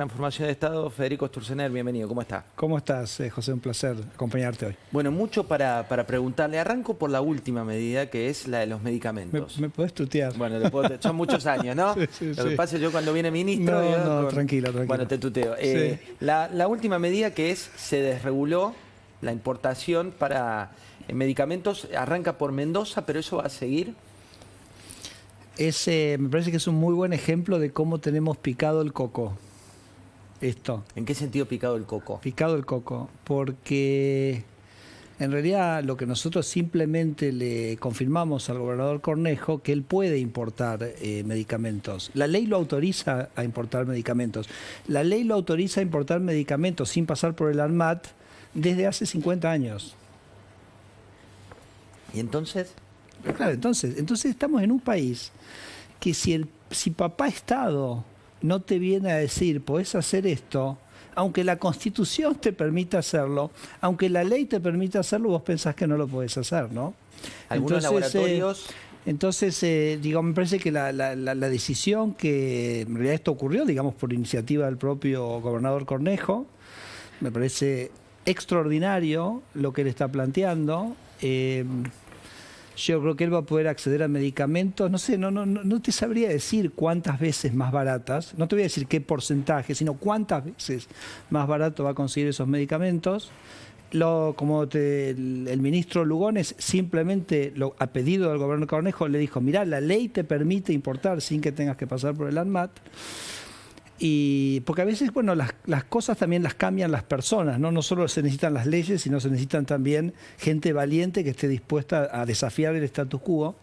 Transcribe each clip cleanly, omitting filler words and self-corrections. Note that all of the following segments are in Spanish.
Transformación de Estado, Federico Sturzenegger, bienvenido, ¿cómo está? ¿Cómo estás, José? Un placer acompañarte hoy. Bueno, mucho para preguntarle. Arranco por la última medida, que es la de los medicamentos. ¿Me podés tutear? Bueno, son muchos años, ¿no? Sí, Lo que pasa es que yo cuando viene ministro... Tranquilo. Bueno, te tuteo. Sí. La última medida que se desreguló la importación para medicamentos, arranca por Mendoza, pero eso va a seguir. Me parece que es un muy buen ejemplo de cómo tenemos picado el coco. ¿En qué sentido picado el coco? Picado el coco, porque en realidad lo que nosotros simplemente le confirmamos al gobernador Cornejo, que él puede importar medicamentos. La ley lo autoriza a importar medicamentos. La ley lo autoriza a importar medicamentos sin pasar por el ANMAT desde hace 50 años. ¿Y entonces? Claro, entonces estamos en un país que si papá Estado no te viene a decir, podés hacer esto, aunque la Constitución te permita hacerlo, aunque la ley te permita hacerlo, vos pensás que no lo podés hacer, ¿no? Algunos laboratorios... me parece que la decisión que en realidad esto ocurrió, digamos, por iniciativa del propio gobernador Cornejo, me parece extraordinario lo que él está planteando. Yo creo que él va a poder acceder a medicamentos, no te sabría decir cuántas veces más baratas, no te voy a decir qué porcentaje, sino cuántas veces más barato va a conseguir esos medicamentos. El ministro Lugones simplemente, a pedido del gobierno Cornejo, le dijo, mirá, la ley te permite importar sin que tengas que pasar por el ANMAT. Y porque a veces, bueno, las cosas también las cambian las personas, ¿no? No solo se necesitan las leyes, sino se necesitan también gente valiente que esté dispuesta a desafiar el status quo.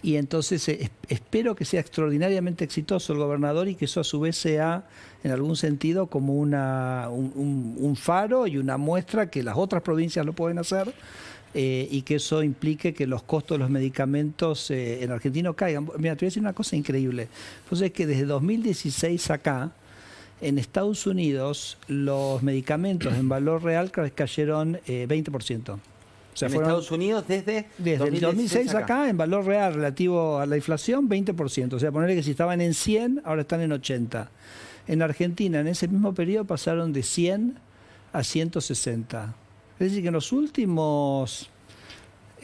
Y entonces espero que sea extraordinariamente exitoso el gobernador y que eso a su vez sea, en algún sentido, como un faro y una muestra que las otras provincias lo pueden hacer. Y que eso implique que los costos de los medicamentos en Argentina caigan. Mira, te voy a decir una cosa increíble. Pues es que desde 2016 acá, en Estados Unidos, los medicamentos en valor real cayeron 20%. O sea, en Estados Unidos desde el 2006 acá, en valor real relativo a la inflación, 20%. O sea, ponerle que si estaban en 100, ahora están en 80. En Argentina, en ese mismo periodo, pasaron de 100 a 160. Es decir, que en los últimos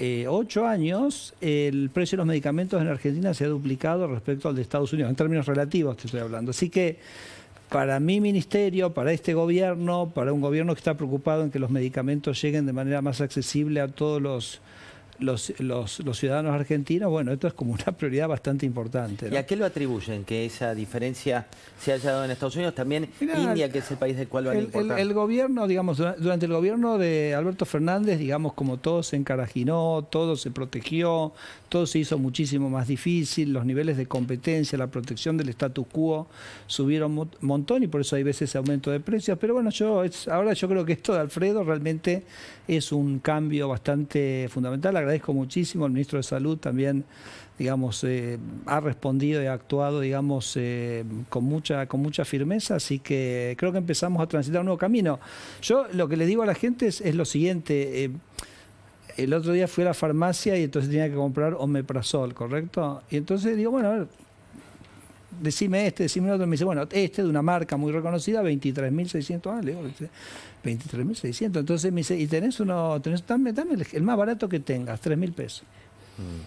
8 años el precio de los medicamentos en Argentina se ha duplicado respecto al de Estados Unidos, en términos relativos te estoy hablando. Así que para mi ministerio, para este gobierno, para un gobierno que está preocupado en que los medicamentos lleguen de manera más accesible a todos los ciudadanos argentinos, bueno, esto es como una prioridad bastante importante, ¿no? ¿Y a qué lo atribuyen que esa diferencia se haya dado en Estados Unidos? También India, que es el país del cual van a importar. El gobierno, digamos, durante el gobierno de Alberto Fernández, digamos, como todo se encarajinó, todo se protegió, todo se hizo muchísimo más difícil, los niveles de competencia, la protección del status quo subieron un montón y por eso hay veces aumento de precios. Pero bueno, ahora yo creo que esto de Alfredo realmente es un cambio bastante fundamental. Agradezco muchísimo al ministro de Salud también, digamos, ha respondido y ha actuado, digamos, con mucha firmeza, así que creo que empezamos a transitar un nuevo camino. Yo lo que le digo a la gente es lo siguiente. El otro día fui a la farmacia y entonces tenía que comprar omeprazol, ¿correcto? Y entonces digo, bueno, a ver, decime otro. Me dice, bueno, de una marca muy reconocida, 23.600. Le digo, 23.600. Entonces me dice, ¿y dame el más barato que tengas, 3.000 pesos?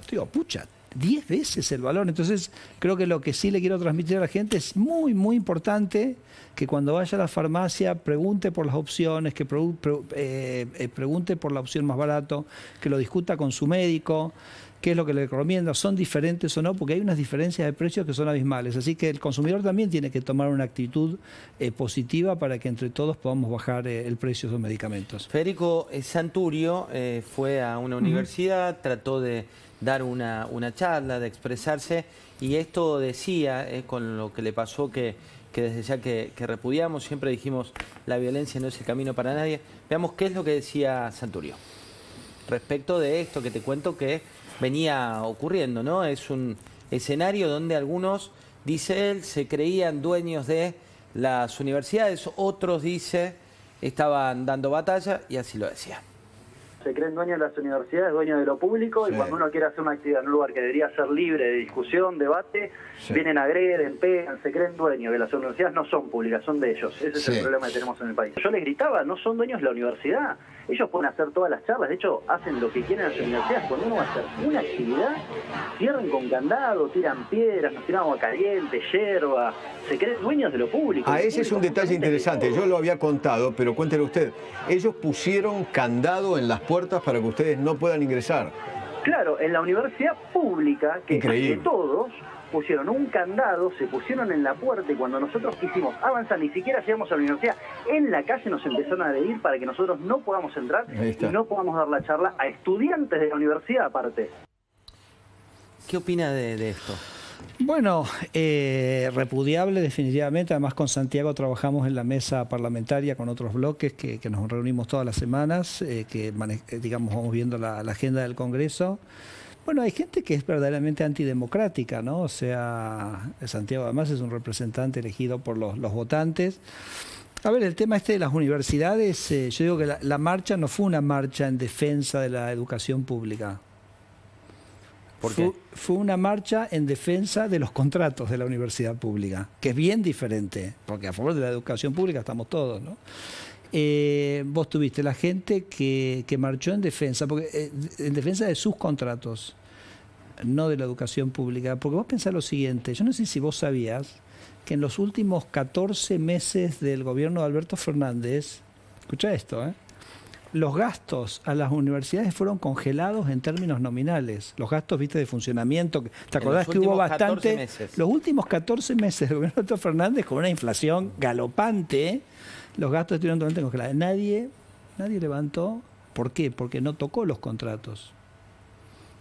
Digo, pucha, 10 veces el valor. Entonces creo que lo que sí le quiero transmitir a la gente es muy, muy importante que cuando vaya a la farmacia pregunte por las opciones, que pregunte por la opción más barato, que lo discuta con su médico, qué es lo que le recomienda, son diferentes o no, porque hay unas diferencias de precios que son abismales. Así que el consumidor también tiene que tomar una actitud positiva para que entre todos podamos bajar el precio de los medicamentos. Federico Santurio fue a una universidad, trató de dar una charla, de expresarse, y esto decía, con lo que le pasó, que desde ya que repudiamos, siempre dijimos, la violencia no es el camino para nadie. Veamos qué es lo que decía Santurio respecto de esto que te cuento que venía ocurriendo, ¿no? Es un escenario donde algunos, dice él, se creían dueños de las universidades, otros, dice, estaban dando batalla, y así lo decía. Se creen dueños de las universidades, dueños de lo público, y cuando uno quiere hacer una actividad en un lugar que debería ser libre de discusión, debate, vienen, agreden, pegan, se creen dueños, que las universidades no son públicas, son de ellos. Ese es el problema que tenemos en el país. Yo les gritaba, no son dueños de la universidad. Ellos pueden hacer todas las charlas, de hecho, hacen lo que quieren en las universidades. Cuando uno va a hacer una actividad, cierran con candado, tiran piedras, nos tiramos a caliente, yerba, se creen dueños de lo público. Ese es un detalle interesante, yo lo había contado, pero cuéntelo usted. Ellos pusieron candado en las puertas para que ustedes no puedan ingresar. Claro, en la universidad pública, que de todos, pusieron un candado, se pusieron en la puerta, y cuando nosotros quisimos avanzar, ni siquiera llegamos a la universidad, en la calle nos empezaron a agredir para que nosotros no podamos entrar y no podamos dar la charla a estudiantes de la universidad aparte. ¿Qué opina de esto? Bueno, repudiable definitivamente. Además, con Santiago trabajamos en la mesa parlamentaria con otros bloques que nos reunimos todas las semanas, digamos, vamos viendo la agenda del Congreso. Bueno, hay gente que es verdaderamente antidemocrática, ¿no? O sea, Santiago además es un representante elegido por los votantes. A ver, el tema de las universidades, yo digo que la marcha no fue una marcha en defensa de la educación pública. ¿Por qué? Fue una marcha en defensa de los contratos de la universidad pública, que es bien diferente, porque a favor de la educación pública estamos todos, ¿no? Vos tuviste la gente que marchó en defensa de sus contratos, no de la educación pública. Porque vos pensás lo siguiente, yo no sé si vos sabías que en los últimos 14 meses del gobierno de Alberto Fernández, escuchá esto, los gastos a las universidades fueron congelados en términos nominales. Los gastos, viste, de funcionamiento. ¿Te acordás que hubo bastante? Los últimos 14 meses del gobierno de Alberto Fernández, con una inflación galopante, los gastos estuvieron totalmente congelados. Nadie levantó. ¿Por qué? Porque no tocó los contratos.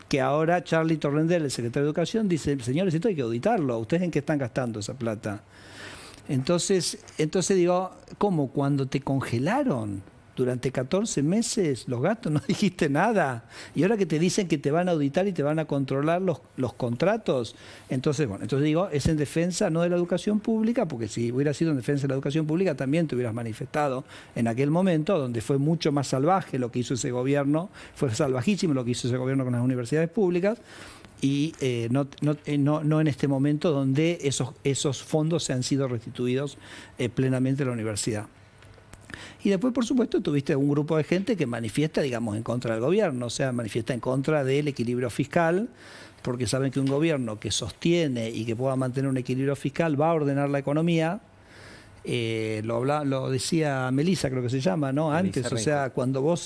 Que ahora Charlie Torrendel, el secretario de Educación, dice, señores, esto hay que auditarlo. ¿Ustedes en qué están gastando esa plata? Entonces digo, ¿cómo? Cuando te congelaron durante 14 meses los gastos, no dijiste nada. Y ahora que te dicen que te van a auditar y te van a controlar los contratos, entonces digo, es en defensa no de la educación pública, porque si hubiera sido en defensa de la educación pública también te hubieras manifestado en aquel momento, donde fue mucho más salvaje lo que hizo ese gobierno, fue salvajísimo lo que hizo ese gobierno con las universidades públicas, y no en este momento donde esos fondos se han sido restituidos plenamente a la universidad. Y después, por supuesto, tuviste un grupo de gente que manifiesta, digamos, en contra del gobierno, o sea, manifiesta en contra del equilibrio fiscal, porque saben que un gobierno que sostiene y que pueda mantener un equilibrio fiscal va a ordenar la economía. Lo decía Melissa, creo que se llama, ¿no? Antes, o sea, cuando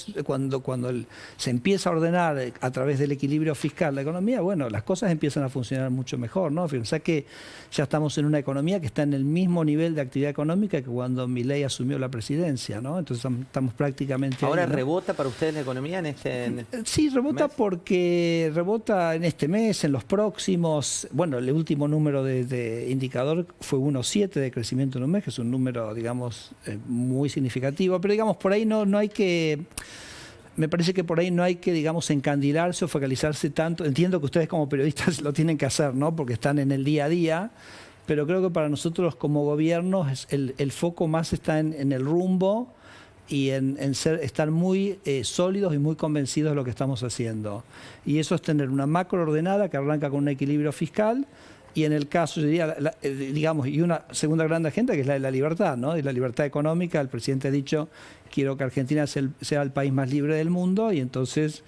se empieza a ordenar a través del equilibrio fiscal la economía, bueno, las cosas empiezan a funcionar mucho mejor, ¿no? O sea que ya estamos en una economía que está en el mismo nivel de actividad económica que cuando Milei asumió la presidencia, ¿no? Entonces estamos prácticamente ¿Ahora ahí, ¿no? rebota para ustedes la economía en Sí, rebota mes? Porque rebota en este mes, en los próximos. Bueno, el último número de indicador fue 1,7 de crecimiento en un mes, que es un número, digamos, muy significativo, pero digamos, por ahí no hay que, me parece que por ahí no hay que, digamos, encandilarse o focalizarse tanto. Entiendo que ustedes como periodistas lo tienen que hacer, ¿no? Porque están en el día a día, pero creo que para nosotros como gobierno el foco más está en el rumbo y en estar muy sólidos y muy convencidos de lo que estamos haciendo. Y eso es tener una macro ordenada que arranca con un equilibrio fiscal. Y en el caso, yo diría, digamos, y una segunda gran agenda que es la de la libertad, ¿no? De la libertad económica. El presidente ha dicho, quiero que Argentina sea el país más libre del mundo, y entonces,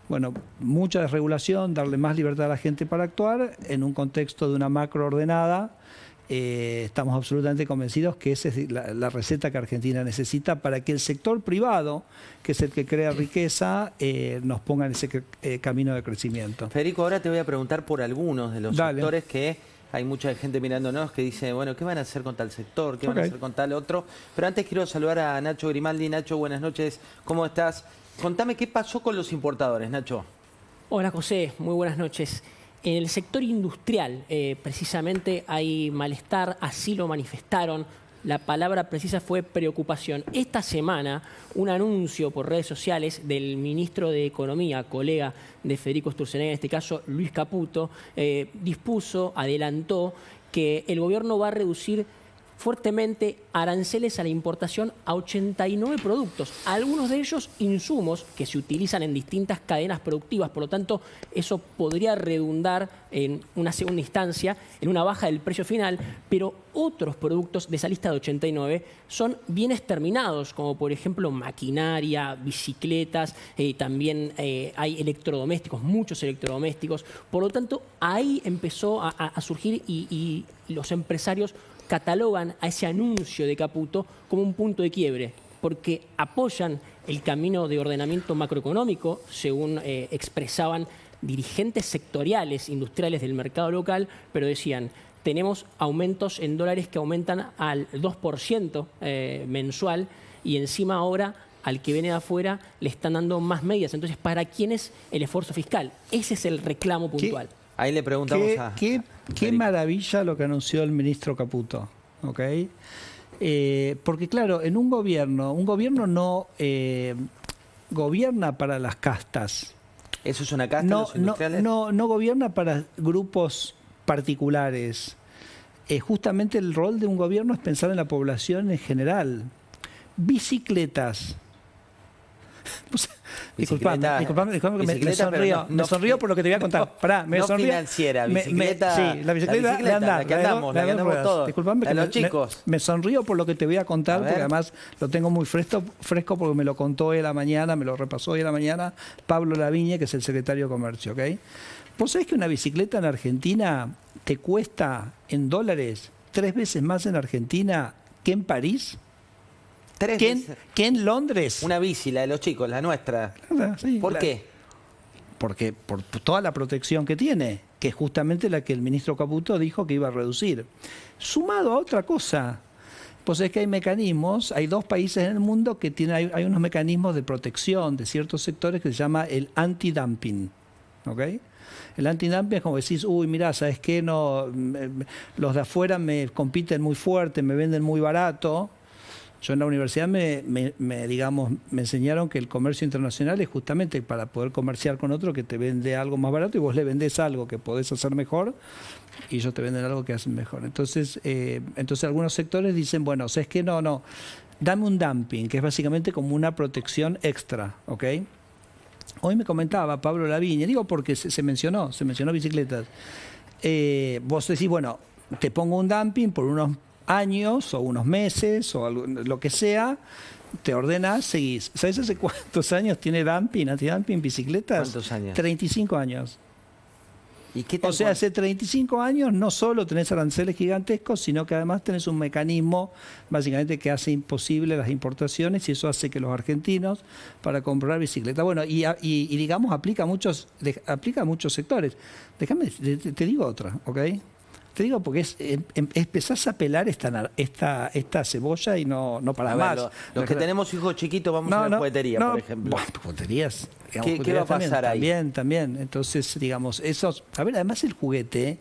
bueno, mucha desregulación, darle más libertad a la gente para actuar en un contexto de una macro ordenada. Estamos absolutamente convencidos que esa es la receta que Argentina necesita para que el sector privado, que es el que crea riqueza, nos ponga en ese camino de crecimiento. Federico, ahora te voy a preguntar por algunos de los sectores que hay mucha gente mirándonos que dice, bueno, ¿qué van a hacer con tal sector? ¿Qué van a hacer con tal otro? Pero antes quiero saludar a Nacho Grimaldi. Nacho, buenas noches, ¿cómo estás? Contame qué pasó con los importadores, Nacho. Hola José, muy buenas noches. En el sector industrial, precisamente hay malestar, así lo manifestaron. La palabra precisa fue preocupación. Esta semana, un anuncio por redes sociales del ministro de Economía, colega de Federico Sturzenegger, en este caso Luis Caputo, adelantó que el gobierno va a reducir fuertemente aranceles a la importación a 89 productos, algunos de ellos insumos que se utilizan en distintas cadenas productivas, por lo tanto eso podría redundar en una segunda instancia en una baja del precio final, pero otros productos de esa lista de 89 son bienes terminados, como por ejemplo maquinaria, bicicletas, también hay electrodomésticos, muchos electrodomésticos, por lo tanto ahí empezó a surgir y los empresarios catalogan a ese anuncio de Caputo como un punto de quiebre, porque apoyan el camino de ordenamiento macroeconómico, según expresaban dirigentes sectoriales industriales del mercado local, pero decían, tenemos aumentos en dólares que aumentan al 2% mensual y encima ahora al que viene de afuera le están dando más medidas. Entonces, ¿para quién es el esfuerzo fiscal? Ese es el reclamo puntual. Ahí le preguntamos Qué maravilla lo que anunció el ministro Caputo, ¿ok? Porque claro, en un gobierno no gobierna para las castas. ¿Eso es una casta, los industriales? No gobierna para grupos particulares. Justamente el rol de un gobierno es pensar en la población en general. Bicicletas. Disculpame, me sonrío por lo que te voy a contar. No financiera, bicicleta. Sí, la bicicleta de andar, la que andamos todos. Disculpame, los chicos. Me sonrío por lo que te voy a contar, porque además lo tengo muy fresco porque me lo contó hoy a la mañana, me lo repasó hoy a la mañana Pablo Lavigne, que es el secretario de Comercio, ¿ok? ¿Vos sabés que una bicicleta en Argentina te cuesta en dólares 3 veces más en Argentina que en París? ¿Que en Londres? Una bici, la de los chicos, la nuestra. Sí, ¿Por qué? Porque por toda la protección que tiene, que es justamente la que el ministro Caputo dijo que iba a reducir. Sumado a otra cosa, pues es que hay mecanismos, hay 2 países en el mundo que tienen, hay unos mecanismos de protección de ciertos sectores que se llama el antidumping, ¿ok? El antidumping es como decís, uy, mirá, ¿sabes qué? No, los de afuera me compiten muy fuerte, me venden muy barato. Yo en la universidad me enseñaron que el comercio internacional es justamente para poder comerciar con otro que te vende algo más barato y vos le vendés algo que podés hacer mejor y ellos te venden algo que hacen mejor. Entonces algunos sectores dicen, bueno, ¿sabes qué? No, dame un dumping, que es básicamente como una protección extra, ¿ok? Hoy me comentaba Pablo Lavigne, digo porque se mencionó bicicletas. Vos decís, bueno, te pongo un dumping por unos años o unos meses o lo que sea, te ordenas, seguís. ¿Sabes hace cuántos años tiene dumping, antidumping, bicicletas? ¿Cuántos años? 35 años. ¿Y qué O sea, hace 35 años no solo tenés aranceles gigantescos, sino que además tenés un mecanismo básicamente que hace imposible las importaciones y eso hace que los argentinos para comprar bicicletas. Bueno, y digamos aplica a muchos sectores. Déjame, te digo otra, ¿ok? Te digo porque empezás a pelar esta cebolla y no para más. Los que tenemos hijos chiquitos vamos a la juguetería, por ejemplo. Bueno, jugueterías. ¿Qué va a pasar ahí? También. Entonces, digamos, además el juguete,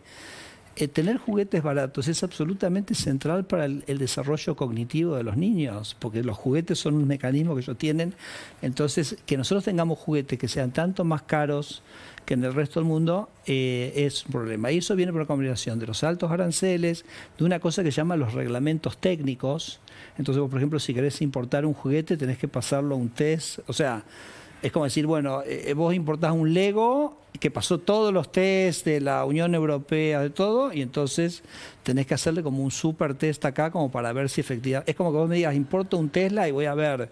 tener juguetes baratos es absolutamente central para el desarrollo cognitivo de los niños, porque los juguetes son un mecanismo que ellos tienen. Entonces, que nosotros tengamos juguetes que sean tanto más caros que en el resto del mundo es un problema. Y eso viene por la combinación de los altos aranceles, de una cosa que se llama los reglamentos técnicos. Entonces, vos, por ejemplo, si querés importar un juguete, tenés que pasarlo a un test. O sea, es como decir, bueno, vos importás un Lego que pasó todos los tests de la Unión Europea, de todo, y entonces tenés que hacerle como un super test acá como para ver si efectivamente... Es como que vos me digas, importo un Tesla y voy a ver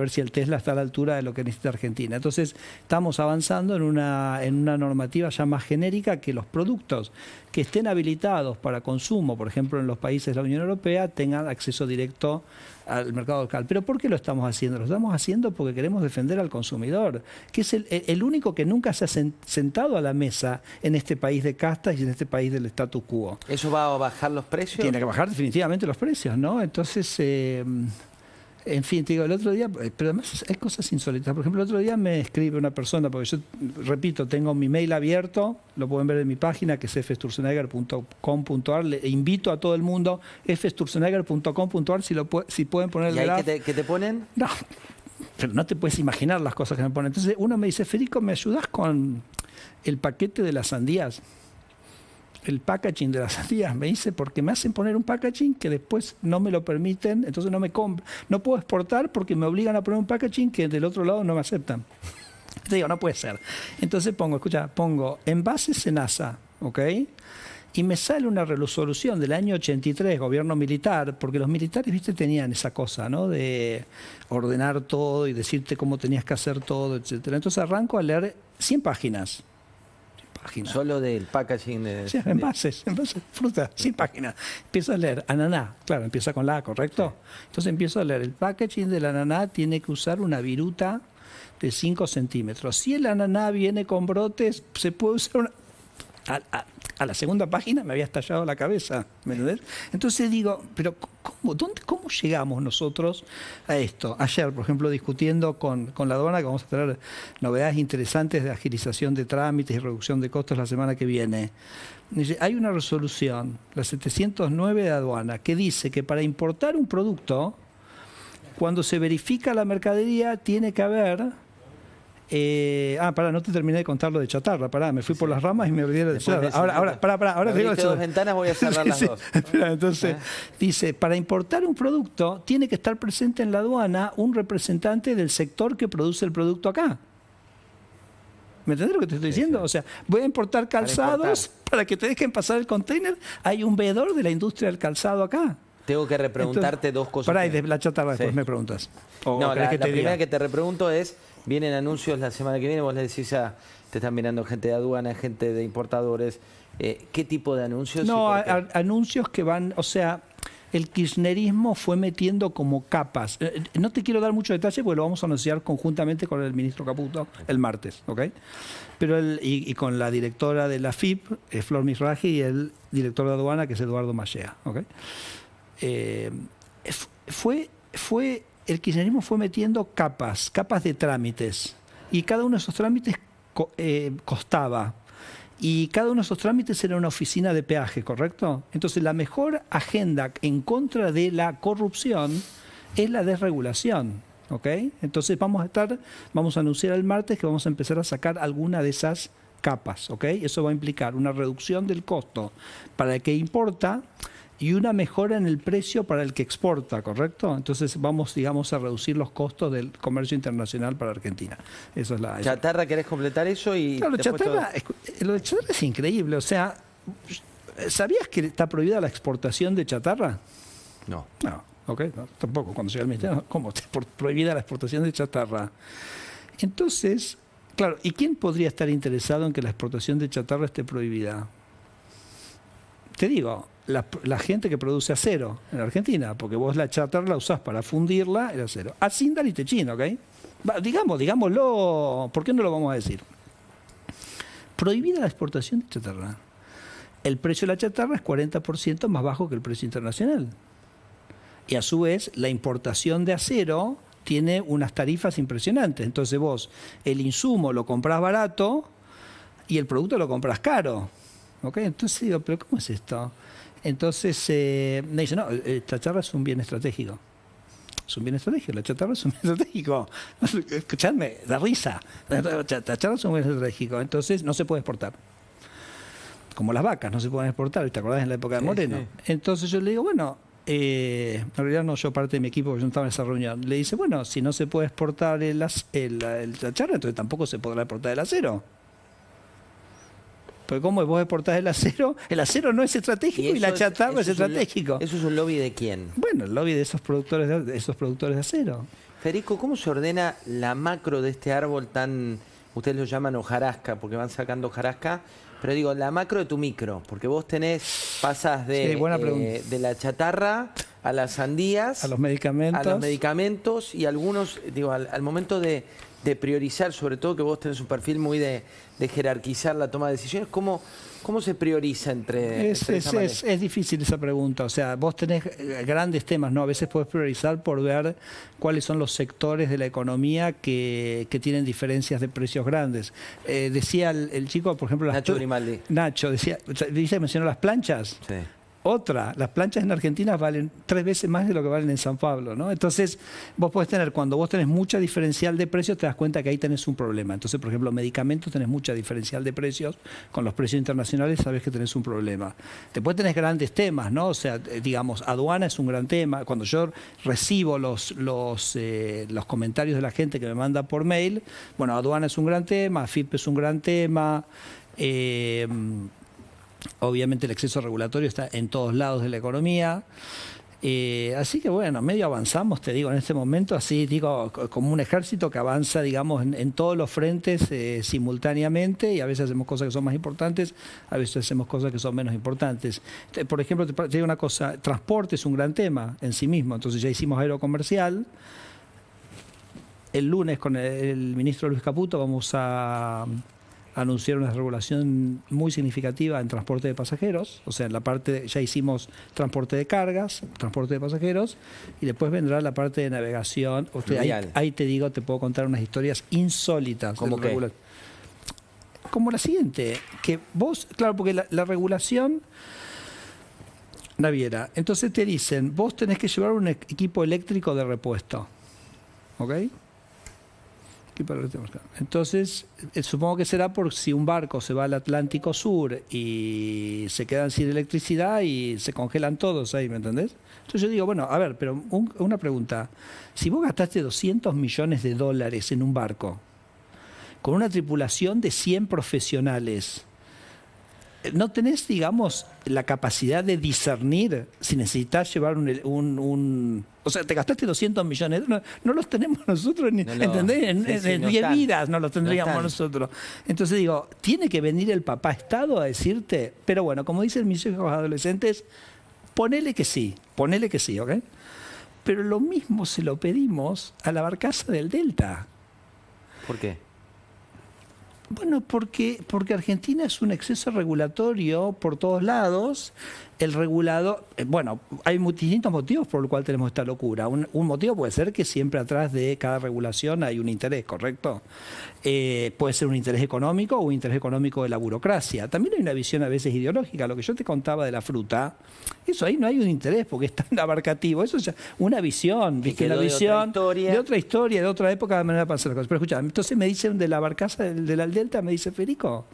si el Tesla está a la altura de lo que necesita Argentina. Entonces estamos avanzando en una normativa ya más genérica que los productos que estén habilitados para consumo, por ejemplo en los países de la Unión Europea, tengan acceso directo al mercado local. ¿Pero por qué lo estamos haciendo? Lo estamos haciendo porque queremos defender al consumidor, que es el único que nunca se ha sentado a la mesa en este país de castas y en este país del status quo. ¿Eso va a bajar los precios? Tiene que bajar definitivamente los precios, ¿no? Entonces, en fin, te digo, el otro día, pero además hay cosas insólitas. Por ejemplo, el otro día me escribe una persona, porque yo, repito, tengo mi mail abierto, lo pueden ver en mi página, que es fsturzenegger.com.ar. Le invito a todo el mundo, fsturzenegger.com.ar, si pueden ponerle... ¿Y ahí qué te ponen? No, pero no te puedes imaginar las cosas que me ponen. Entonces uno me dice, Federico, ¿me ayudás con el paquete de las sandías? el packaging de las sandías. Me dice, porque me hacen poner un packaging que después no me lo permiten, entonces no puedo exportar porque me obligan a poner un packaging que del otro lado no me aceptan. Te digo, no puede ser. Entonces pongo envases Senasa, ¿ok? Y me sale una resolución del año 83, gobierno militar, porque los militares, viste, tenían esa cosa, ¿no? De ordenar todo y decirte cómo tenías que hacer todo, etcétera. Entonces arranco a leer 100 páginas. Solo del packaging de... Sí, envases, fruta, 100 páginas. Empiezo a leer ananá, claro, empieza con la A, ¿correcto? Entonces empiezo a leer, el packaging del ananá tiene que usar una viruta de 5 centímetros. Si el ananá viene con brotes, se puede usar una... A la segunda página me había estallado la cabeza, ¿me entendés? Entonces digo, pero ¿cómo llegamos nosotros a esto? Ayer, por ejemplo, discutiendo con la aduana, que vamos a tener novedades interesantes de agilización de trámites y reducción de costos la semana que viene. Hay una resolución, la 709 de aduana, que dice que para importar un producto, cuando se verifica la mercadería, tiene que haber... no te terminé de contar lo de chatarra, me fui por las ramas y me olvidé de chatarra. Ahora te digo dos ventanas, voy a cerrar las dos. Entonces, dice, para importar un producto tiene que estar presente en la aduana un representante del sector que produce el producto acá. ¿Me entendés lo que te estoy diciendo? O sea, voy a importar calzados para que te dejen pasar el container. Hay un veedor de la industria del calzado acá. Tengo que repreguntarte dos cosas. Pará, y de la chatarra después me preguntas. No, la primera que te repregunto es, vienen anuncios la semana que viene, vos le decís te están mirando gente de aduana, gente de importadores, ¿qué tipo de anuncios? No, anuncios que van, o sea, el kirchnerismo fue metiendo como capas. No te quiero dar mucho detalle porque lo vamos a anunciar conjuntamente con el ministro Caputo el martes, ¿ok? Pero y con la directora de la FIP, Flor Misraji, y el director de aduana, que es Eduardo Mallea, ¿ok? El kirchnerismo fue metiendo capas de trámites, y cada uno de esos trámites costaba, y cada uno de esos trámites era una oficina de peaje, ¿correcto? Entonces la mejor agenda en contra de la corrupción es la desregulación, ¿ok? Entonces vamos a anunciar el martes que vamos a empezar a sacar alguna de esas capas, ¿ok? Eso va a implicar una reducción del costo para el que importa y una mejora en el precio para el que exporta, ¿correcto? Entonces vamos, digamos, a reducir los costos del comercio internacional para Argentina. Eso es la... ¿Chatarra querés completar eso? Y claro, lo de chatarra es increíble. O sea, ¿sabías que está prohibida la exportación de chatarra? No. No, ok, no, tampoco. Cuando llega el ministerio, ¿cómo? Prohibida la exportación de chatarra. Entonces, claro, ¿y quién podría estar interesado en que la exportación de chatarra esté prohibida? Te digo... La gente que produce acero en Argentina, porque vos la chatarra la usás para fundirla, el acero. Asindal y Techín, ¿ok? Digámoslo, ¿por qué no lo vamos a decir? Prohibida la exportación de chatarra. El precio de la chatarra es 40% más bajo que el precio internacional. Y a su vez, la importación de acero tiene unas tarifas impresionantes. Entonces vos, el insumo lo comprás barato y el producto lo compras caro. ¿Ok? Entonces digo, ¿pero cómo es esto? Entonces me dice, no, la chatarra es un bien estratégico. Es un bien estratégico, la chatarra es un bien estratégico. Escuchadme, da risa. La chatarra es un bien estratégico, entonces no se puede exportar. Como las vacas, no se pueden exportar, ¿te acordás en la época de Moreno? Sí. Entonces yo le digo, bueno, en realidad no, yo parte de mi equipo, porque yo no estaba en esa reunión. Le dice, bueno, si no se puede exportar la chatarra, entonces tampoco se podrá exportar el acero. Porque ¿cómo vos exportás el acero? El acero no es estratégico y la chatarra es estratégico. ¿Eso es un lobby de quién? Bueno, el lobby de esos productores de acero. Federico, ¿cómo se ordena la macro de este árbol tan, ustedes lo llaman hojarasca, porque van sacando hojarasca, pero digo, la macro de tu micro, porque vos pasas de la chatarra a las sandías, a los medicamentos y algunos, digo, al momento de priorizar, sobre todo que vos tenés un perfil muy de jerarquizar la toma de decisiones, ¿cómo se prioriza entre es difícil esa pregunta. O sea, vos tenés grandes temas, ¿no? A veces podés priorizar por ver cuáles son los sectores de la economía que tienen diferencias de precios grandes. Decía el chico, por ejemplo... Nacho Grimaldi. Nacho, mencionó las planchas. Sí. Otra, las planchas en Argentina valen 3 veces más de lo que valen en San Pablo, ¿no? Entonces, vos podés tener, cuando vos tenés mucha diferencial de precios, te das cuenta que ahí tenés un problema. Entonces, por ejemplo, medicamentos tenés mucha diferencial de precios, con los precios internacionales sabés que tenés un problema. Después tenés grandes temas, ¿no? O sea, digamos, aduana es un gran tema. Cuando yo recibo los comentarios de la gente que me manda por mail, bueno, aduana es un gran tema, AFIP es un gran tema, obviamente el exceso regulatorio está en todos lados de la economía. Así que bueno, medio avanzamos, te digo, en este momento, así digo, como un ejército que avanza, digamos, en todos los frentes simultáneamente, y a veces hacemos cosas que son más importantes, a veces hacemos cosas que son menos importantes. Por ejemplo, te digo una cosa, transporte es un gran tema en sí mismo, entonces ya hicimos aerocomercial. El lunes con el ministro Luis Caputo vamos a anunciar una regulación muy significativa en transporte de pasajeros, o sea, en la parte, ya hicimos transporte de cargas, transporte de pasajeros, y después vendrá la parte de navegación. Ahí te digo, te puedo contar unas historias insólitas. ¿Cómo qué? Como la siguiente, que vos, claro, porque la regulación naviera, entonces te dicen, vos tenés que llevar un equipo eléctrico de repuesto, ¿ok? Entonces, supongo que será por si un barco se va al Atlántico Sur y se quedan sin electricidad y se congelan todos ahí, ¿me entendés? Entonces yo digo, bueno, a ver, pero una pregunta. Si vos gastaste $200 millones en un barco, con una tripulación de 100 profesionales, ¿no tenés, digamos, la capacidad de discernir si necesitas llevar o sea, te gastaste 200 millones, no los tenemos nosotros, ¿entendés? En 10 vidas no los tendríamos nosotros. Entonces digo, tiene que venir el papá Estado a decirte, pero bueno, como dicen mis hijos adolescentes, ponele que sí, ¿ok? Pero lo mismo se lo pedimos a la barcaza del Delta. ¿Por qué? Bueno, porque Argentina es un exceso regulatorio por todos lados. El regulador, bueno, hay distintos motivos por los cuales tenemos esta locura. Un motivo puede ser que siempre atrás de cada regulación hay un interés, ¿correcto? Puede ser un interés económico o un interés económico de la burocracia. También hay una visión a veces ideológica. Lo que yo te contaba de la fruta, eso ahí no hay un interés porque es tan abarcativo. Eso es una visión, ¿viste? Una visión de otra historia, de otra época, de manera de pasar las cosas. Pero escucha, entonces me dicen de la barcaza del Delta, me dice, Federico,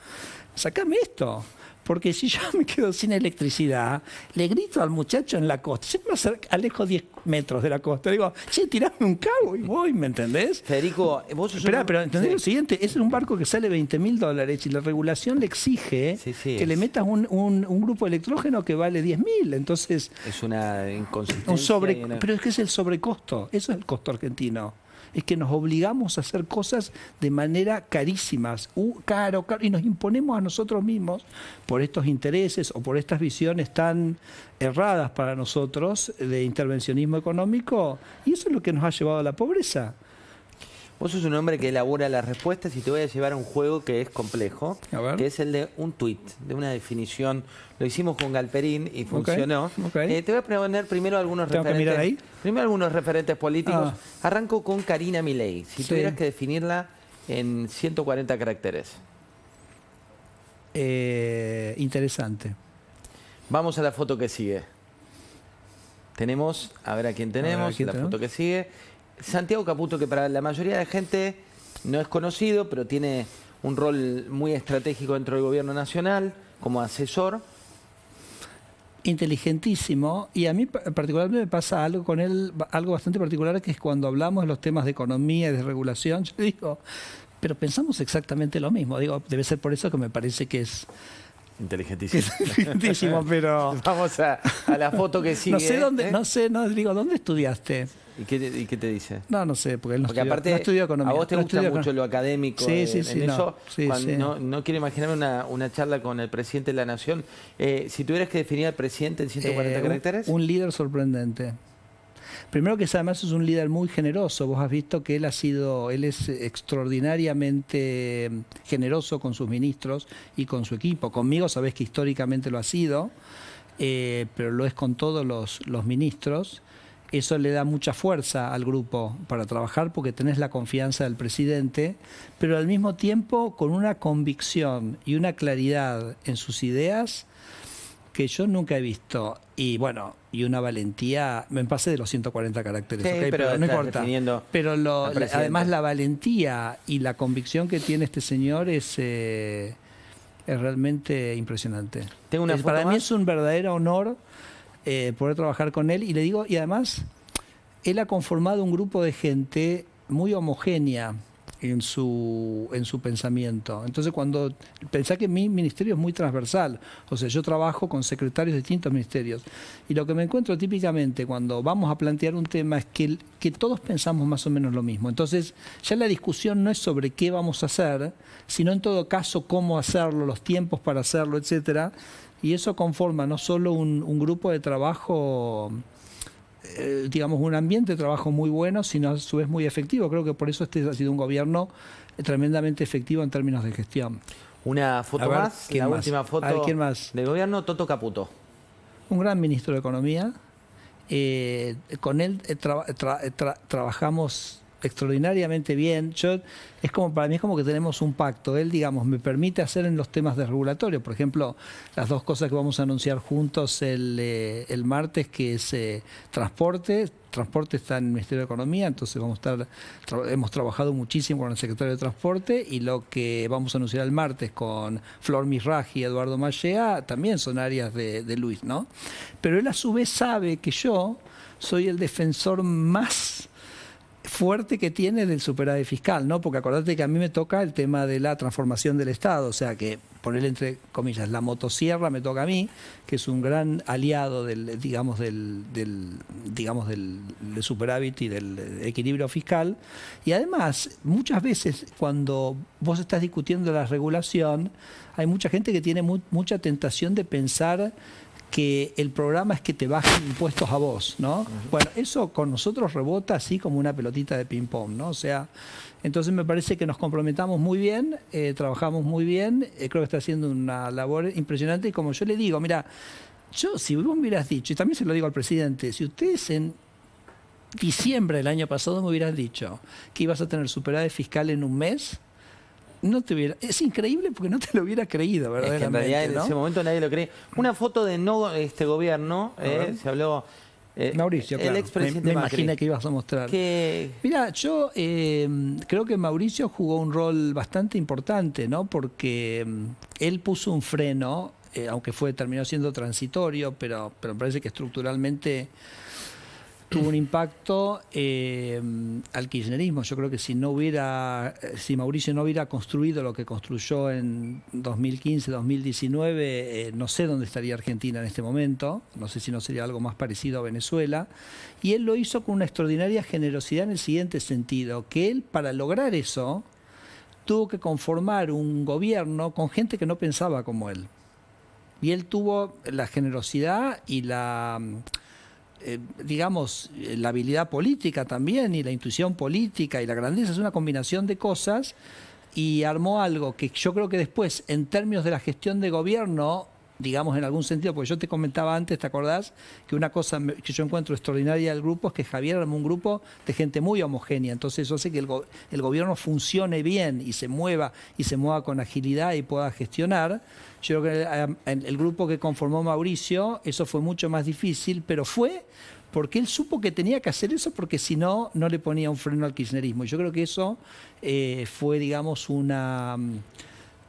sacame esto. Porque si yo me quedo sin electricidad, le grito al muchacho en la costa. Yo me alejo 10 metros de la costa. Le digo, che, tirame un cabo y voy, ¿me entendés? Federico, vos sos pero ¿entendés lo siguiente? Es un barco que sale $20.000 y la regulación le exige que le metas un grupo de electrógeno que vale 10.000. Entonces... Es una inconsistencia. Pero es que es el sobrecosto. Eso es el costo argentino. Es que nos obligamos a hacer cosas de manera carísimas, caro, y nos imponemos a nosotros mismos por estos intereses o por estas visiones tan erradas para nosotros de intervencionismo económico, y eso es lo que nos ha llevado a la pobreza. Vos sos un hombre que elabora las respuestas y te voy a llevar a un juego que es complejo, que es el de un tuit, de una definición. Lo hicimos con Galperín y funcionó. Te voy a proponer primero algunos referentes. ¿Tengo que mirar ahí? Primero algunos referentes políticos. Arranco con Karina Milei. Si tuvieras que definirla en 140 caracteres. Interesante. Vamos a la foto que sigue. Tenemos, a ver a quién tenemos, foto que sigue. Santiago Caputo, que para la mayoría de la gente no es conocido, pero tiene un rol muy estratégico dentro del gobierno nacional, como asesor. Inteligentísimo, y a mí particularmente me pasa algo con él, algo bastante particular, que es cuando hablamos de los temas de economía y de regulación, yo digo, pero pensamos exactamente lo mismo. Digo, debe ser por eso que me parece que es... Inteligentísimo, pero... Vamos a la foto que sigue. No sé dónde, digo, ¿dónde estudiaste? ¿Y qué te dice? No sé, porque él no estudió economía. A vos te gusta mucho lo académico. No quiero imaginar una charla con el presidente de la Nación. Si tuvieras que definir al presidente en 140 caracteres. Un líder sorprendente. Primero que además es un líder muy generoso. Vos has visto que él es extraordinariamente generoso con sus ministros y con su equipo. Conmigo sabés que históricamente lo ha sido, pero lo es con todos los ministros. Eso le da mucha fuerza al grupo para trabajar porque tenés la confianza del presidente, pero al mismo tiempo con una convicción y una claridad en sus ideas que yo nunca he visto. Y bueno, y una valentía, me pasé de los 140 caracteres, Sí, ¿ok? pero no estás importa. definiendo Pero al presidente. además la valentía y la convicción que tiene este señor es realmente impresionante. Tengo una foto Para mí más. es un verdadero honor poder trabajar con él. Y le digo, y además, él ha conformado un grupo de gente muy homogénea en su pensamiento. Entonces, cuando pensá que mi ministerio es muy transversal, o sea, yo trabajo con secretarios de distintos ministerios, y lo que me encuentro típicamente cuando vamos a plantear un tema es que todos pensamos más o menos lo mismo. Entonces, ya la discusión no es sobre qué vamos a hacer, sino en todo caso cómo hacerlo, los tiempos para hacerlo, etcétera. Y eso conforma no solo un grupo de trabajo, digamos, un ambiente de trabajo muy bueno, sino a su vez muy efectivo. Creo que por eso este ha sido un gobierno tremendamente efectivo en términos de gestión. Una foto A ver, más, ¿quién la más? última A ver, foto ¿quién más? del gobierno, Toto Caputo. Un gran ministro de Economía. Con él trabajamos extraordinariamente bien. Para mí es como que tenemos un pacto. Él, digamos, me permite hacer en los temas de regulatorio. Por ejemplo, las dos cosas que vamos a anunciar juntos el martes, que es transporte. Transporte está en el Ministerio de Economía, entonces hemos trabajado muchísimo con el secretario de Transporte, y lo que vamos a anunciar el martes con Flor Misraji y Eduardo Mallea también son áreas de Luis, ¿no? Pero él a su vez sabe que yo soy el defensor más fuerte que tiene del superávit fiscal, ¿no? Porque acordate que a mí me toca el tema de la transformación del Estado, o sea que, ponerle entre comillas, la motosierra me toca a mí, que es un gran aliado del superávit y del equilibrio fiscal. Y además, muchas veces cuando vos estás discutiendo la regulación, hay mucha gente que tiene mucha tentación de pensar que el programa es que te bajen impuestos a vos, ¿no? Bueno, eso con nosotros rebota así como una pelotita de ping-pong, ¿no? O sea, entonces me parece que nos comprometamos muy bien, trabajamos muy bien, creo que está haciendo una labor impresionante, y como yo le digo, mira, si vos me hubieras dicho, y también se lo digo al presidente, si ustedes en diciembre del año pasado me hubieran dicho que ibas a tener superávit fiscal en un mes, es increíble porque no te lo hubiera creído, verdaderamente. Es que en realidad en ¿no? ese momento nadie lo creía. Una foto de este gobierno, se habló... Mauricio, claro. El expresidente me Macri. imaginé que ibas a mostrar. Mira, yo creo que Mauricio jugó un rol bastante importante, ¿no? Porque él puso un freno, aunque terminó siendo transitorio, pero me parece que estructuralmente tuvo un impacto al kirchnerismo. Yo creo que si Mauricio no hubiera construido lo que construyó en 2015, 2019, no sé dónde estaría Argentina en este momento. No sé si no sería algo más parecido a Venezuela. Y él lo hizo con una extraordinaria generosidad en el siguiente sentido, que él, para lograr eso, tuvo que conformar un gobierno con gente que no pensaba como él. Y él tuvo la generosidad y la habilidad política también, y la intuición política y la grandeza. Es una combinación de cosas, y armó algo que yo creo que después, en términos de la gestión de gobierno, digamos en algún sentido, porque yo te comentaba antes, ¿te acordás? Que una cosa que yo encuentro extraordinaria del grupo es que Javier armó un grupo de gente muy homogénea, entonces eso hace que el gobierno funcione bien y se mueva con agilidad y pueda gestionar. Yo creo que el grupo que conformó Mauricio, eso fue mucho más difícil, pero fue porque él supo que tenía que hacer eso, porque si no, no le ponía un freno al kirchnerismo. Y yo creo que eso fue, digamos,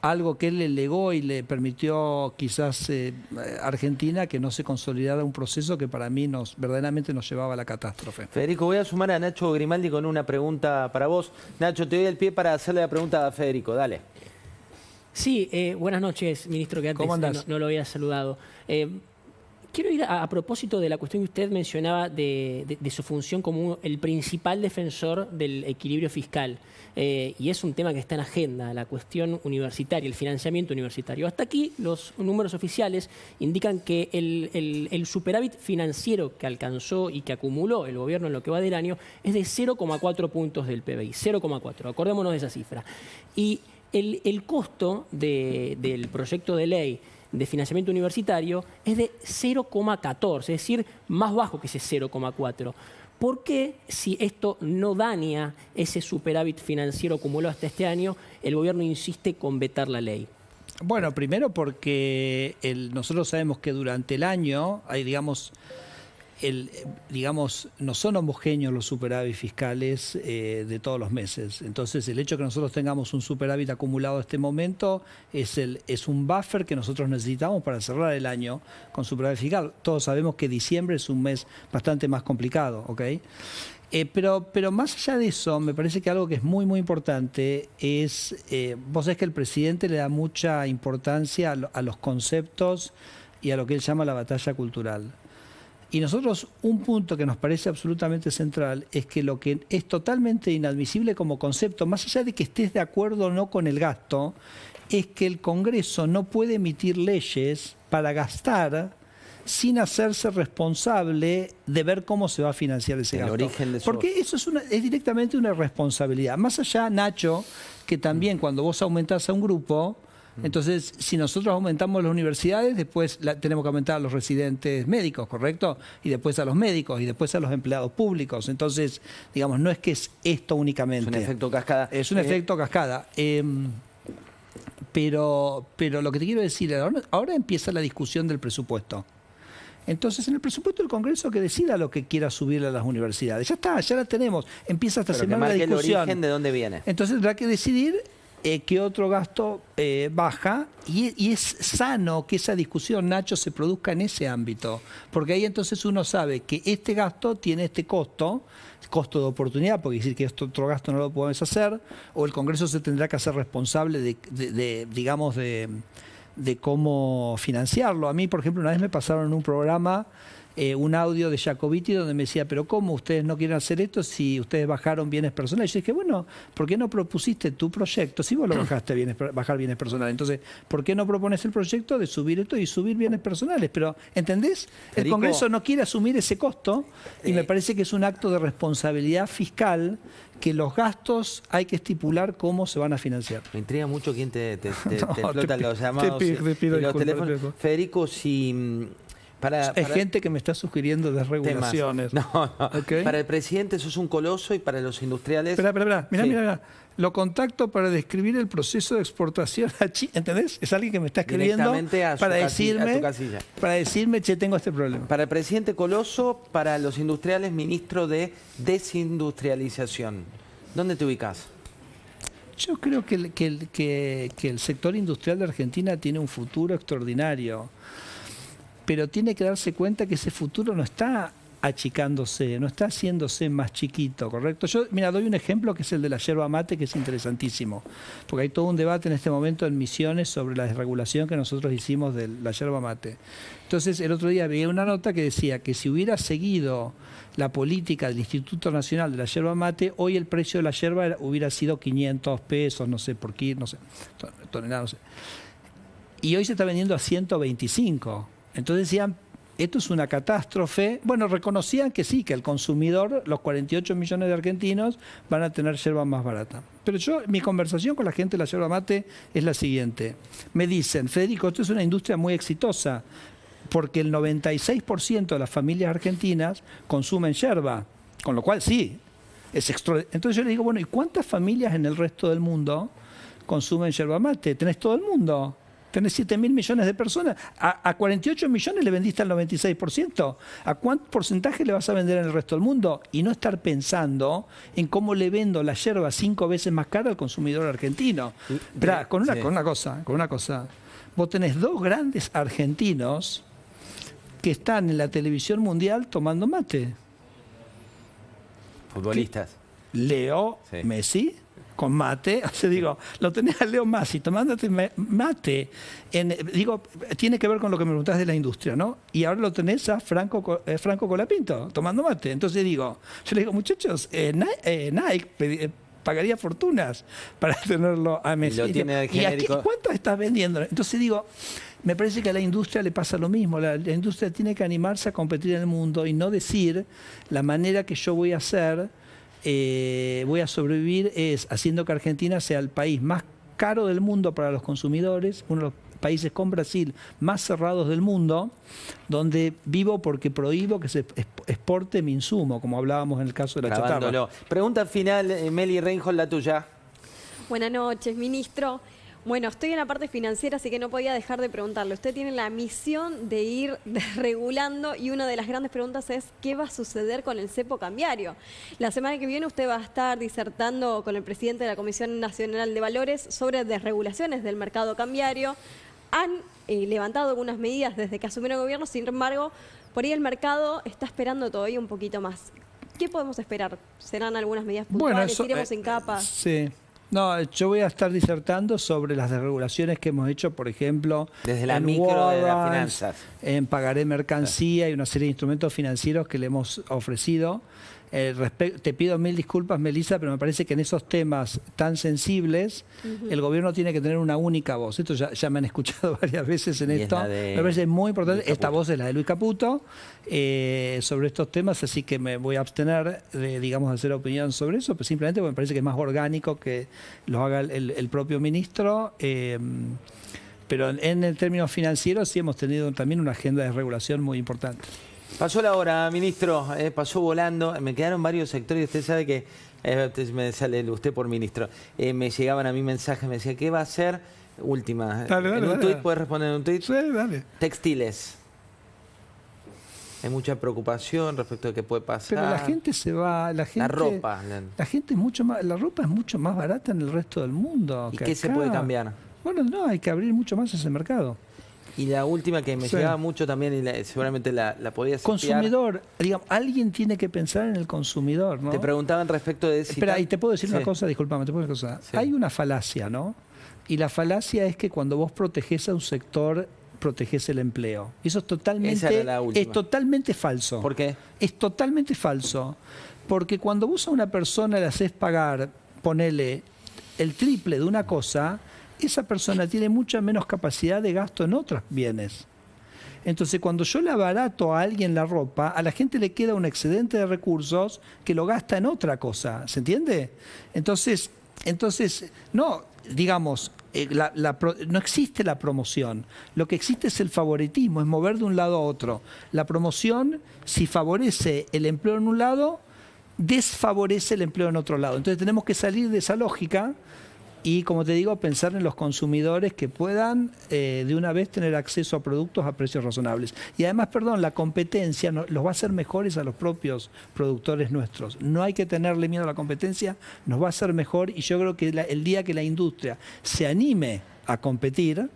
algo que él le legó y le permitió quizás a Argentina que no se consolidara un proceso que para mí verdaderamente nos llevaba a la catástrofe. Federico, voy a sumar a Nacho Grimaldi con una pregunta para vos. Nacho, te doy el pie para hacerle la pregunta a Federico, dale. Sí, buenas noches, ministro, que antes no lo había saludado. Quiero ir a propósito de la cuestión que usted mencionaba de su función como el principal defensor del equilibrio fiscal. Y es un tema que está en agenda, la cuestión universitaria, el financiamiento universitario. Hasta aquí los números oficiales indican que el superávit financiero que alcanzó y que acumuló el gobierno en lo que va del año es de 0,4 puntos del PBI, 0,4, acordémonos de esa cifra. Y el costo del proyecto de ley de financiamiento universitario es de 0,14, es decir, más bajo que ese 0,4. ¿Por qué, si esto no daña ese superávit financiero acumulado hasta este año, el gobierno insiste con vetar la ley? Bueno, primero porque nosotros sabemos que durante el año hay, digamos, no son homogéneos los superávit fiscales de todos los meses. Entonces, el hecho de que nosotros tengamos un superávit acumulado en este momento es un buffer que nosotros necesitamos para cerrar el año con superávit fiscal. Todos sabemos que diciembre es un mes bastante más complicado, ¿ok? Pero más allá de eso, me parece que algo que es muy, muy importante es, vos sabés que el presidente le da mucha importancia a los conceptos y a lo que él llama la batalla cultural. Y nosotros, un punto que nos parece absolutamente central es que lo que es totalmente inadmisible como concepto, más allá de que estés de acuerdo o no con el gasto, es que el Congreso no puede emitir leyes para gastar sin hacerse responsable de ver cómo se va a financiar ese gasto. Porque eso es directamente una responsabilidad. Más allá, Nacho, que también cuando vos aumentás a un grupo, entonces, si nosotros aumentamos las universidades, después tenemos que aumentar a los residentes médicos, ¿correcto? Y después a los médicos, y después a los empleados públicos. Entonces, digamos, no es que es esto únicamente. Es un efecto cascada. Es un efecto cascada. Pero lo que te quiero decir, ahora empieza la discusión del presupuesto. Entonces, en el presupuesto del Congreso que decida lo que quiera subirle a las universidades. Ya está, ya la tenemos. Empieza esta semana la discusión. El origen de dónde viene. Entonces, tendrá que decidir qué otro gasto baja, y es sano que esa discusión, Nacho, se produzca en ese ámbito, porque ahí entonces uno sabe que este gasto tiene este costo de oportunidad, porque decir que este otro gasto no lo podemos hacer, o el Congreso se tendrá que hacer responsable de cómo financiarlo. A mí, por ejemplo, una vez me pasaron en un programa un audio de Jacobiti donde me decía, pero ¿cómo ustedes no quieren hacer esto si ustedes bajaron bienes personales? Yo dije, bueno, ¿por qué no propusiste tu proyecto? Si vos lo bajaste, bajar bienes personales, entonces, ¿por qué no propones el proyecto de subir esto y subir bienes personales? Pero, ¿entendés? El Congreso no quiere asumir ese costo y me parece que es un acto de responsabilidad fiscal que los gastos hay que estipular cómo se van a financiar. Me intriga mucho quién te explota los llamados y los teléfonos. Federico, si... Es gente que me está sugiriendo desregulaciones. No. ¿Okay? Para el presidente sos un coloso y para los industriales... Espera. Mirá. Lo contacto para describir el proceso de exportación a China. ¿Entendés? Es alguien que me está escribiendo para decirme, che, tengo este problema. Para el presidente coloso, para los industriales, ministro de desindustrialización. ¿Dónde te ubicás? Yo creo que el sector industrial de Argentina tiene un futuro extraordinario, pero tiene que darse cuenta que ese futuro no está achicándose, no está haciéndose más chiquito, ¿correcto? Yo, mira, doy un ejemplo que es el de la yerba mate, que es interesantísimo, porque hay todo un debate en este momento en Misiones sobre la desregulación que nosotros hicimos de la yerba mate. Entonces, el otro día vi una nota que decía que si hubiera seguido la política del Instituto Nacional de la Yerba Mate, hoy el precio de la yerba hubiera sido 500 pesos, no sé por qué, no sé, tonelada, no sé. Y hoy se está vendiendo a 125. Entonces decían, esto es una catástrofe. Bueno, reconocían que sí, que el consumidor, los 48 millones de argentinos, van a tener yerba más barata. Pero mi conversación con la gente de la yerba mate es la siguiente. Me dicen, Federico, esto es una industria muy exitosa, porque el 96% de las familias argentinas consumen yerba, con lo cual sí, es extraordinario. Entonces yo le digo, bueno, ¿y cuántas familias en el resto del mundo consumen yerba mate? ¿Tenés todo el mundo? Tenés 7.000 millones de personas. A 48 millones le vendiste al 96%. ¿A cuánto porcentaje le vas a vender en el resto del mundo? Y no estar pensando en cómo le vendo la yerba 5 veces más cara al consumidor argentino. Pero con una cosa. Vos tenés 2 grandes argentinos que están en la televisión mundial tomando mate. Futbolistas. Leo Messi con mate, o sea, digo, lo tenés a Leo Messi tomándote mate, tiene que ver con lo que me preguntás de la industria, ¿no? Y ahora lo tenés a Franco Colapinto tomando mate. Entonces yo le digo, muchachos, Nike pagaría fortunas para tenerlo a Messi. ¿Y aquí cuánto estás vendiendo? Entonces digo, me parece que a la industria le pasa lo mismo. La industria tiene que animarse a competir en el mundo y no decir la manera que yo voy a hacer, voy a sobrevivir es haciendo que Argentina sea el país más caro del mundo para los consumidores, uno de los países con Brasil más cerrados del mundo, donde vivo porque prohíbo que se exporte mi insumo, como hablábamos en el caso de la chatarra. Pregunta final, Meli Reinhold, la tuya. Buenas noches, ministro. Bueno, estoy en la parte financiera, así que no podía dejar de preguntarle. Usted tiene la misión de ir desregulando y una de las grandes preguntas es ¿qué va a suceder con el cepo cambiario? La semana que viene usted va a estar disertando con el presidente de la Comisión Nacional de Valores sobre desregulaciones del mercado cambiario. Han levantado algunas medidas desde que asumieron el gobierno, sin embargo, por ahí el mercado está esperando todavía un poquito más. ¿Qué podemos esperar? ¿Serán algunas medidas puntuales? ¿Iremos en capa? Sí. No, yo voy a estar disertando sobre las desregulaciones que hemos hecho, por ejemplo, desde la en micro de las warrants, finanzas, en pagaré mercancía y una serie de instrumentos financieros que le hemos ofrecido. Te pido 1000 disculpas, Melissa, pero me parece que en esos temas tan sensibles el gobierno tiene que tener una única voz. Esto ya me han escuchado varias veces en esto. Me parece muy importante. Esta voz es la de Luis Caputo sobre estos temas, así que me voy a abstener de, digamos, hacer opinión sobre eso, pero simplemente porque me parece que es más orgánico que lo haga el propio ministro. Pero en el términos financieros sí hemos tenido también una agenda de regulación muy importante. Pasó la hora, ministro, pasó volando. Me quedaron varios sectores. Usted sabe que me sale usted por ministro. Me llegaban a mí mensajes, me decía, ¿qué va a hacer? Última. En un tuit, ¿puedes responder en un tuit? Sí, dale. Textiles. Hay mucha preocupación respecto de qué puede pasar. Pero la gente se va, la ropa. La gente es mucho más, la ropa es mucho más barata en el resto del mundo. ¿Y qué se puede cambiar? Bueno, no, hay que abrir mucho más ese mercado. Y la última que me llegaba mucho también, y seguramente la podías consumidor, digamos, alguien tiene que pensar en el consumidor, ¿no? Te preguntaban respecto de... Espera, y te puedo decir una cosa, discúlpame, te puedo decir una cosa. Sí. Hay una falacia, ¿no? Y la falacia es que cuando vos protegés a un sector, protegés el empleo. Y eso es totalmente falso. ¿Por qué? Es totalmente falso. Porque cuando vos a una persona le haces pagar, ponele, el triple de una cosa, esa persona tiene mucha menos capacidad de gasto en otros bienes. Entonces, cuando yo le abarato a alguien la ropa, a la gente le queda un excedente de recursos que lo gasta en otra cosa. ¿Se entiende? Entonces no, digamos, no existe la promoción. Lo que existe es el favoritismo, es mover de un lado a otro. La promoción, si favorece el empleo en un lado, desfavorece el empleo en otro lado. Entonces, tenemos que salir de esa lógica y, como te digo, pensar en los consumidores que puedan de una vez tener acceso a productos a precios razonables. Y además, la competencia los va a hacer mejores a los propios productores nuestros. No hay que tenerle miedo a la competencia, nos va a hacer mejor, y yo creo que el día que la industria se anime a competir,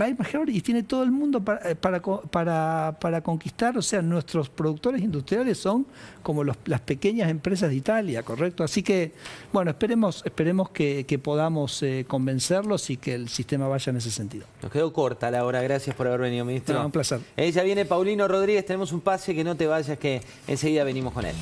va a ir mejor y tiene todo el mundo para conquistar. O sea, nuestros productores industriales son como las pequeñas empresas de Italia, ¿correcto? Así que, bueno, esperemos que podamos convencerlos y que el sistema vaya en ese sentido. Nos quedó corta la hora, gracias por haber venido, ministro. Un placer. Ya viene Paulino Rodríguez, tenemos un pase, que no te vayas, que enseguida venimos con él.